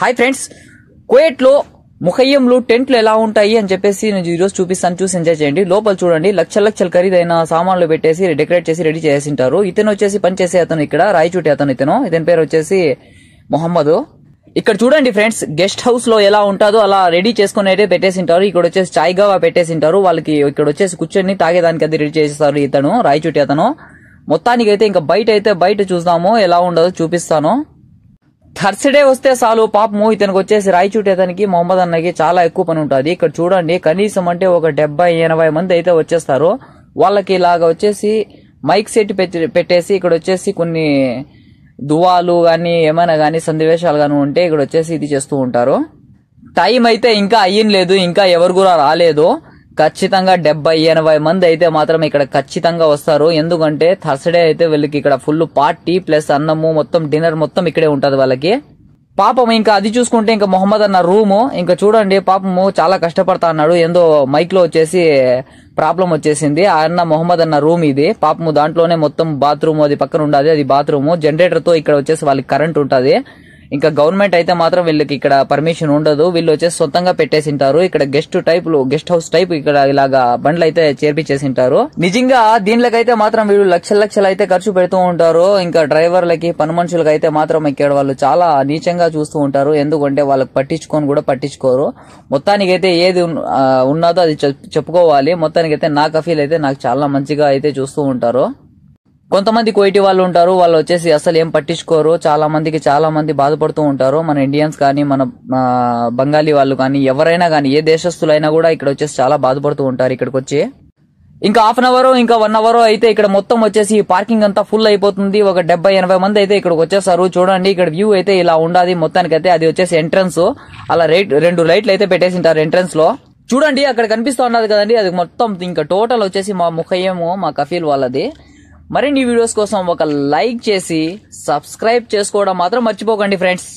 Hi friends, Kuwait లో ముఖయ్యంలు టెంట్లు ఎలా ఉంటాయి అని చెప్పేసి నేను ఈ రోజు చూపిస్తాను. చూసి ఎంజాయ్ చేయండి. లోపల చూడండి, లక్షల ఖరీదైన సామాన్లు పెట్టేసి డెకరేట్ చేసి రెడీ చేసింటారు. ఇతను వచ్చేసి పనిచేసే అతను, ఇక్కడ రాయచూటి అతను. ఇతని పేరు వచ్చేసి మొహమ్మద్. ఇక్కడ చూడండి ఫ్రెండ్స్, గెస్ట్ హౌస్ లో ఎలా ఉంటుందో అలా రెడీ చేసుకుని అయితే పెట్టేసింటారు. ఇక్కడ వచ్చేసి చాయ్ గవా పెట్టేసింటారు. వాళ్ళకి ఇక్కడ వచ్చేసి కూర్చొని తాగేదానికి అది రెడీ చేసేస్తారు. ఇతను రాయచూటి అతను. మొత్తానికి అయితే ఇంకా బయట చూద్దాము ఎలా ఉండదో చూపిస్తాను. థర్స్డే వస్తే చాలు పాపము ఇతనికి వచ్చేసి రాయచూటి అతనికి మొహమ్మద్ అన్నకి చాలా ఎక్కువ పని ఉంటుంది. ఇక్కడ చూడండి, కనీసం అంటే ఒక 70-80 మంది అయితే వచ్చేస్తారు. వాళ్ళకి ఇలాగ వచ్చేసి మైక్ సెట్ పెట్టేసి ఇక్కడ వచ్చేసి కొన్ని దువాలు గాని ఏమైనా గానీ సన్నివేశాలు గాని ఉంటే ఇక్కడ వచ్చేసి ఇది చేస్తూ ఉంటారు. టైం అయితే ఇంకా అయ్యింలేదు, ఇంకా ఎవరు కూడా రాలేదు. ఖచ్చితంగా 70-80 మంది అయితే మాత్రం ఇక్కడ ఖచ్చితంగా వస్తారు. ఎందుకంటే థర్స్డే అయితే వీళ్ళకి ఇక్కడ ఫుల్ పార్టీ ప్లస్ అన్నము మొత్తం డిన్నర్ మొత్తం ఇక్కడే ఉంటది వాళ్ళకి. పాపం ఇంకా అది చూసుకుంటే ఇంకా మొహమ్మద్ అన్న రూము ఇంకా చూడండి, పాపము చాలా కష్టపడతా అన్నాడు. ఏందో మైక్ లో వచ్చేసి ప్రాబ్లం వచ్చేసింది. అన్న మొహమ్మద్ అన్న రూమ్ ఇది. పాపము దాంట్లోనే మొత్తం బాత్రూమ్ అది పక్కన ఉండదు, అది బాత్రూమ్. జనరేటర్ తో ఇక్కడ వచ్చేసి వాళ్ళకి కరెంట్ ఉంటది. ఇంకా గవర్నమెంట్ అయితే మాత్రం వీళ్ళకి ఇక్కడ పర్మిషన్ ఉండదు. వీళ్ళు వచ్చేసి సొంతంగా పెట్టేసింటారు. ఇక్కడ గెస్ట్ హౌస్ టైప్ ఇక్కడ ఇలాగా బండ్లు అయితే చేర్పించేసింటారు. నిజంగా దీనికైతే మాత్రం వీళ్ళు లక్షలు అయితే ఖర్చు పెడుతూ ఉంటారు. ఇంకా డ్రైవర్లకి పని మనుషులకి అయితే మాత్రం ఇక్కడ వాళ్ళు చాలా నీచంగా చూస్తూ ఉంటారు. ఎందుకంటే వాళ్ళకి పట్టించుకోరు. మొత్తానికి అయితే ఏది ఉన్నదో అది చెప్పుకోవాలి. మొత్తానికి అయితే నా కఫీల్ అయితే నాకు చాలా మంచిగా అయితే చూస్తూ ఉంటారు. కొంతమంది కువైటీ వాళ్ళు ఉంటారు, వాళ్ళు వచ్చేసి అసలు ఏం పట్టించుకోరు. చాలా మంది బాధపడుతూ ఉంటారు. మన ఇండియన్స్ కానీ మన బెంగాలీ వాళ్ళు కానీ ఎవరైనా కానీ ఏ దేశస్తులైనా కూడా ఇక్కడ వచ్చేసి చాలా బాధపడుతూ ఉంటారు. ఇక్కడికి వచ్చి ఇంకా హాఫ్ అన్ అవర్ ఇంకా 1 అవర్ అయితే ఇక్కడ మొత్తం వచ్చేసి పార్కింగ్ అంతా ఫుల్ అయిపోతుంది. ఒక 70-80 మంది అయితే ఇక్కడికి వచ్చేస్తారు. చూడండి, ఇక్కడ వ్యూ అయితే ఇలా ఉండాలి. మొత్తానికి అయితే అది వచ్చేసి ఎంట్రన్స్. అలా 2 లైట్లు అయితే పెట్టేసింటారు ఎంట్రన్స్ లో. చూడండి, అక్కడ కనిపిస్తూ ఉన్నది కదండి, అది మొత్తం ఇంకా టోటల్ వచ్చేసి మా ముఖయ్యము మా కఫీల్ వాళ్ళది. మరిన్ని వీడియోస్ కోసం ఒక లైక్ చేసి సబ్స్క్రైబ్ చేసుకోవడం మాత్రం మర్చిపోకండి ఫ్రెండ్స్.